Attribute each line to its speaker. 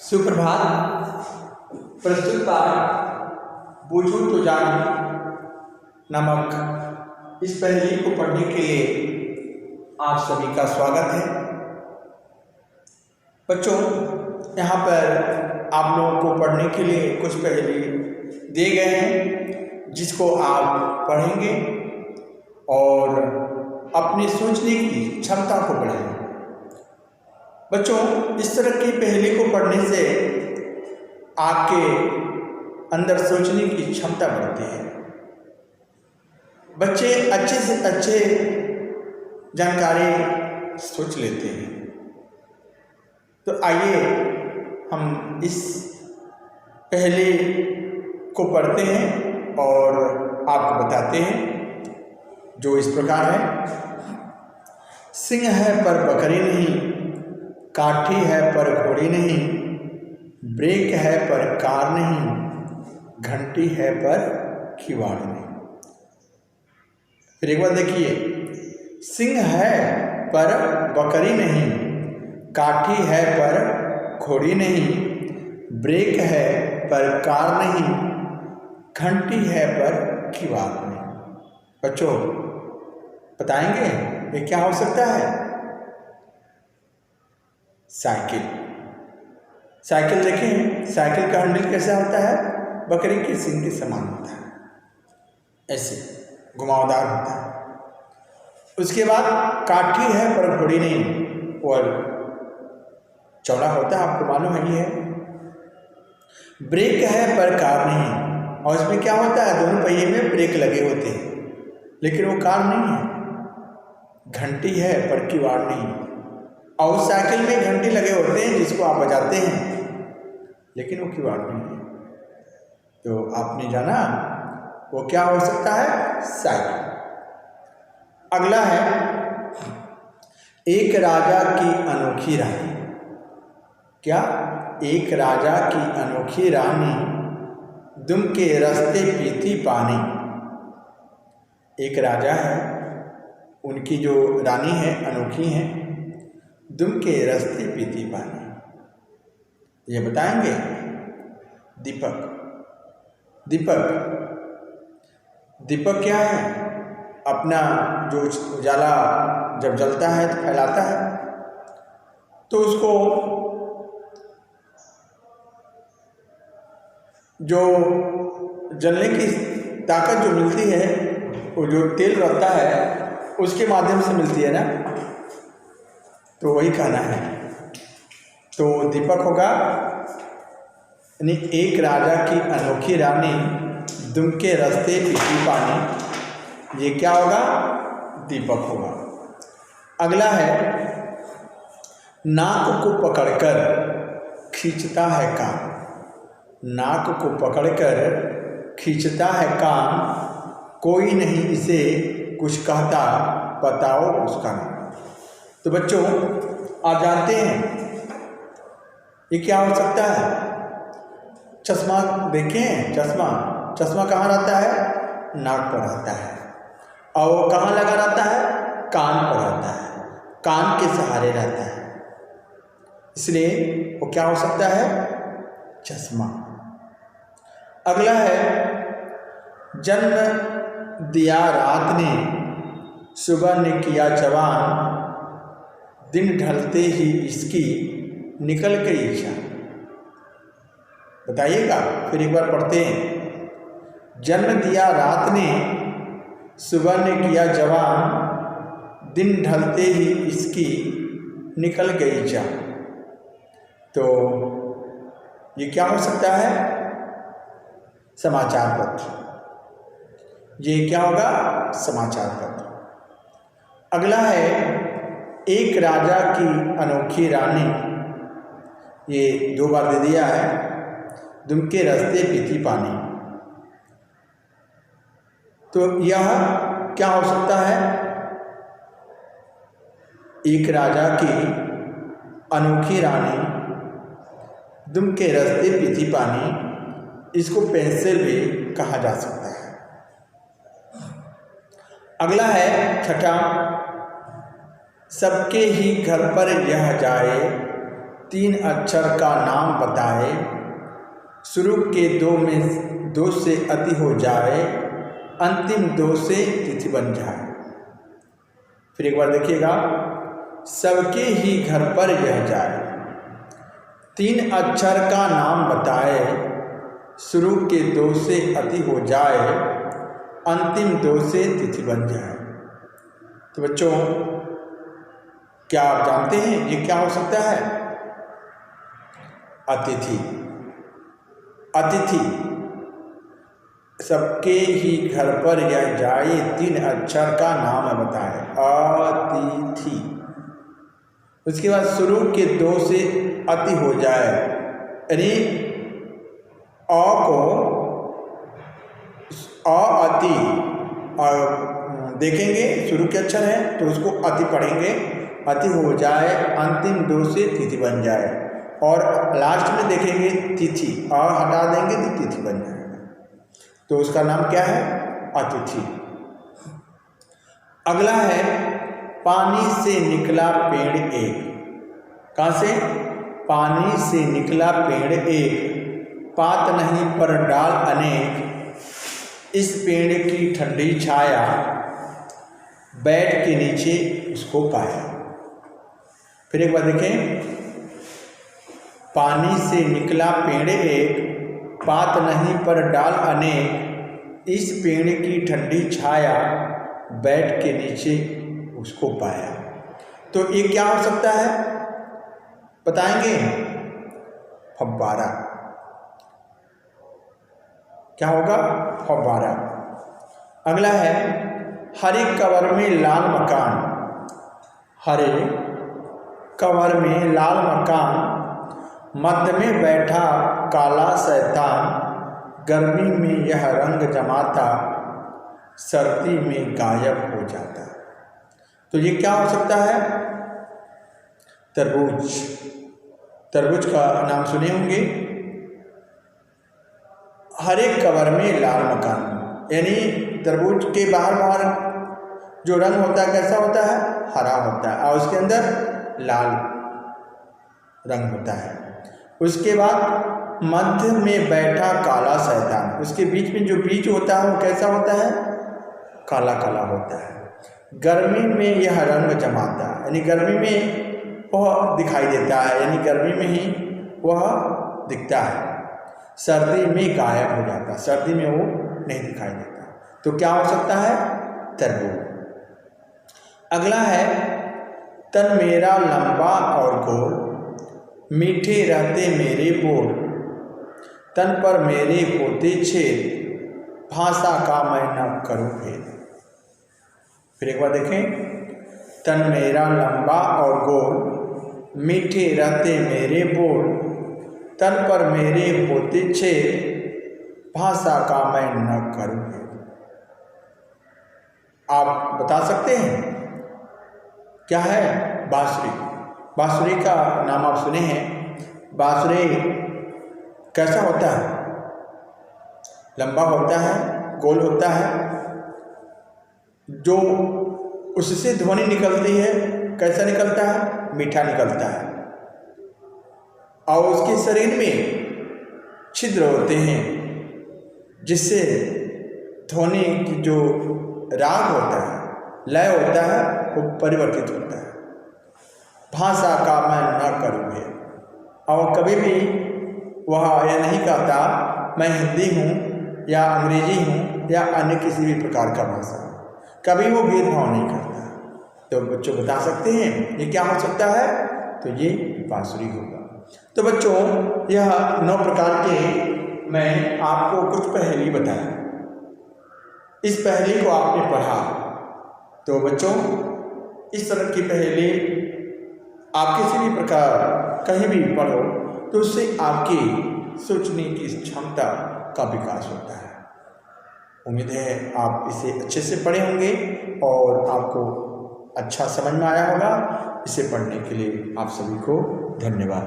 Speaker 1: सुप्रभात। प्रस्तुत पाठ बूझो तो जानो नामक इस पहेली को पढ़ने के लिए आप सभी का स्वागत है। बच्चों, यहाँ पर आप लोगों को पढ़ने के लिए कुछ पहेली दिए गए हैं जिसको आप पढ़ेंगे और अपनी सोचने की क्षमता को बढ़ाएंगे। बच्चों, इस तरह की पहेली को पढ़ने से आपके अंदर सोचने की क्षमता बढ़ती है। बच्चे अच्छे से अच्छे जानकारी सोच लेते हैं। तो आइए हम इस पहेली को पढ़ते हैं और आपको बताते हैं, जो इस प्रकार है। सिंह है पर बकरी नहीं, काठी है पर घोड़ी नहीं, ब्रेक है पर कार नहीं, घंटी है पर किवाड़ नहीं। फिर एक बार देखिए, सिंह है पर बकरी नहीं, काठी है पर घोड़ी नहीं, ब्रेक है पर कार नहीं, घंटी है पर किवाड़ नहीं। बच्चों, बताएंगे ये क्या हो सकता है? साइकिल। साइकिल देखें, साइकिल का हैंडल कैसा होता है? बकरी के सींग के समान होता है, ऐसे घुमावदार होता है। उसके बाद काठी है पर घोड़ी नहीं, और चौड़ा होता है, आपको मालूम है ये है। ब्रेक है पर कार नहीं, और इसमें क्या होता है? दोनों पहिए में ब्रेक लगे होते हैं, लेकिन वो कार नहीं है। घंटी है पर किवाड़ नहीं, और साइकिल में घंटी लगे होते हैं जिसको आप बजाते हैं, लेकिन वो किवाड़ नहीं है। तो आपने जाना वो क्या हो सकता है? साइकिल। अगला है, एक राजा की अनोखी रानी। क्या? एक राजा की अनोखी रानी, दुम के रास्ते पीती पानी। एक राजा है, उनकी जो रानी है अनोखी है, दुम के रास्ते पीती पानी। ये बताएंगे? दीपक। दीपक दीपक क्या है? अपना जो उजाला जब जलता है तो फैलाता है, तो उसको जो जलने की ताकत जो मिलती है, वो जो तेल रहता है उसके माध्यम से मिलती है ना, तो वही कहना है। तो दीपक होगा, यानी एक राजा की अनोखी रानी, दुम के रास्ते पीती पानी। ये क्या होगा? दीपक होगा। अगला है, नाक को पकड़कर खींचता है कान। नाक को पकड़कर खींचता है कान, कोई नहीं इसे कुछ कहता, बताओ उसका नाम। तो बच्चों, आप जानते हैं ये क्या हो सकता है? चश्मा। देखें, चश्मा चश्मा कहाँ रहता है? नाक पर रहता है, और वो कहाँ लगा रहता है? कान पर रहता है, कान के सहारे रहता है, इसलिए वो क्या हो सकता है? चश्मा। अगला है, जन्म दिया रात ने, सुबह ने किया जवान, दिन ढलते ही इसकी निकल गई जान। बताइएगा, फिर एक बार पढ़ते हैं। जन्म दिया रात ने, सुबह ने किया जवान, दिन ढलते ही इसकी निकल गई जान। तो ये क्या हो सकता है? समाचार पत्र। ये क्या होगा? समाचार पत्र। अगला है, एक राजा की अनोखी रानी। ये दो बार दे दिया है। दुम के रास्ते पीती पानी, तो यह क्या हो सकता है? एक राजा की अनोखी रानी, दुम के रास्ते पीती पानी, इसको पेंसिल भी कहा जा सकता है। अगला है, छठा, सबके ही घर पर यह जाए, 3 अक्षर का नाम बताए, शुरू के 2 में 2 से अति हो जाए, अंतिम 2 से तिथि बन जाए। फिर एक बार देखिएगा, सबके ही घर पर यह जाए, 3 अक्षर का नाम बताए, शुरू के 2 से अति हो जाए, अंतिम 2 से तिथि बन जाए। तो बच्चों, क्या आप जानते हैं ये क्या हो सकता है? अतिथि। अतिथि, सबके ही घर पर यह जाए, 3 अक्षर का नाम बताए, अतिथि। उसके बाद शुरू के 2 से अति हो जाए, यानी अ को अति, और देखेंगे शुरू के अक्षर है तो उसको अति पढ़ेंगे, अति हो जाए, अंतिम 2 से तिथि बन जाए, और लास्ट में देखेंगे तिथि, और हटा देंगे तो तिथि बन जाएगा। तो उसका नाम क्या है? अतिथि। अगला है, पानी से निकला पेड़ एक। कहाँ से? पानी से निकला पेड़ एक, पात नहीं पर डाल अनेक, इस पेड़ की ठंडी छाया, बैठ के नीचे उसको पाया। फिर एक बार देखें, पानी से निकला पेड़ एक, पात नहीं पर डाल अनेक, इस पेड़ की ठंडी छाया, बैठ के नीचे उसको पाया। तो ये क्या हो सकता है बताएंगे? फव्वारा। क्या होगा? फव्वारा। अगला है, हरे कवर में लाल मकान। हरे कवर में लाल मकान, मध्य में बैठा काला शैतान, गर्मी में यह रंग जमाता, सर्दी में गायब हो जाता। तो ये क्या हो सकता है? तरबूज। तरबूज का नाम सुने होंगे। हरे कवर में लाल मकान, यानी तरबूज के बाहर जो रंग होता है कैसा होता है? हरा होता है, और उसके अंदर लाल रंग होता है। उसके बाद मध्य में बैठा काला शैतान, उसके बीच में जो बीज होता है वो कैसा होता है? काला काला होता है। गर्मी में यह रंग जमाता, यानी गर्मी में वह दिखाई देता है, यानी गर्मी में ही वह दिखता है। सर्दी में गायब हो जाता, सर्दी में वो नहीं दिखाई देता। तो क्या हो सकता है? तरबूज। अगला है, तन मेरा लंबा और गोल, मीठे रहते मेरे बोल, तन पर मेरे होते छेद, भाषा का मैं न करूं भेद। फिर एक बार देखें, तन मेरा लंबा और गोल, मीठे रहते मेरे बोल, तन पर मेरे होते छेद, भाषा का मैं न करूं भेद। आप बता सकते हैं क्या है? बांसुरी। बांसुरी का नाम आप सुने हैं। बांसुरी कैसा होता है? लंबा होता है, गोल होता है, जो उससे ध्वनि निकलती है कैसा निकलता है? मीठा निकलता है, और उसके शरीर में छिद्र होते हैं, जिससे ध्वनि की जो राग होता है, लय होता है, वो परिवर्तित होता है। भाषा का मैं न करूँगे, और कभी भी वह यह नहीं कहता मैं हिंदी हूँ या अंग्रेजी हूँ या अन्य किसी भी प्रकार का भाषा, कभी वो भेदभाव नहीं करता। तो बच्चों बता सकते हैं ये क्या हो सकता है? तो ये बांसुरी होगा। तो बच्चों, यह 9 प्रकार के मैं आपको कुछ पहेली बताया। इस पहेली को आपने पढ़ा, तो बच्चों इस तरह की पहेली आप किसी भी प्रकार कहीं भी पढ़ो तो उससे आपकी सोचने की क्षमता का विकास होता है। उम्मीद है आप इसे अच्छे से पढ़े होंगे और आपको अच्छा समझ में आया होगा। इसे पढ़ने के लिए आप सभी को धन्यवाद।